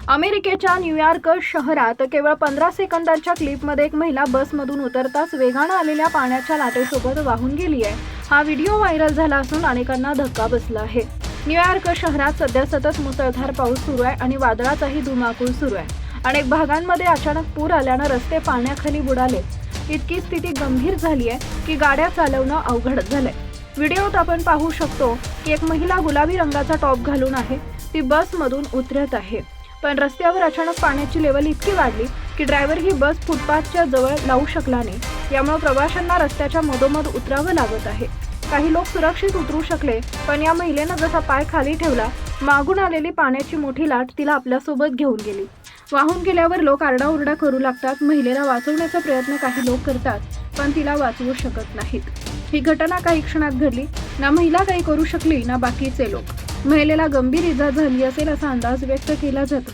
अमेरिकेच्या न्यूयॉर्क शहरात केवळ 15 सेकंदांच्या क्लिपमध्ये एक महिला बसमधून उतरताच वेगानं आलेल्या पाण्याच्या लाटेसोबत वाहून गेली आहे. हा व्हिडिओ व्हायरल झाला असून अनेकांना धक्का बसला आहे. न्यूयॉर्क शहरात सध्या सतत मुसळधार पाऊस सुरू आहे आणि वादळाचाही धुमाकूळ सुरू आहे. अनेक भागांमध्ये अचानक पूर आल्यानं रस्ते पाण्याखाली बुडाले. इतकी स्थिती गंभीर झाली आहे की गाड्या चालवणं अवघड झालंय. व्हिडिओत आपण पाहू शकतो की एक महिला गुलाबी रंगाचा टॉप घालून आहे. ती बसमधून उतरत आहे, पण रस्त्यावर अचानक पाण्याची लेवल इतकी वाढली की ड्रायव्हर ही बस फुटपाथच्या जवळ लावू शकला नाही. यामुळे प्रवाशांना रस्त्याच्या मधोमध उतरावं लागत आहे. काही लोक सुरक्षित उतरू शकले, पण या महिलेनं जसा पाय खाली ठेवला, मागून आलेली पाण्याची मोठी लाट तिला आपल्यासोबत घेऊन गेली. वाहून गेल्यावर लोक आरडाओरडा करू लागतात. महिलेला वाचवण्याचा प्रयत्न काही लोक करतात, पण तिला वाचवू शकत नाहीत. ही घटना काही क्षणात घडली. ना महिला काही करू शकली ना बाकीचे लोक. महिलेला गंभीर इजा झाली असेल असा अंदाज व्यक्त केला जातो.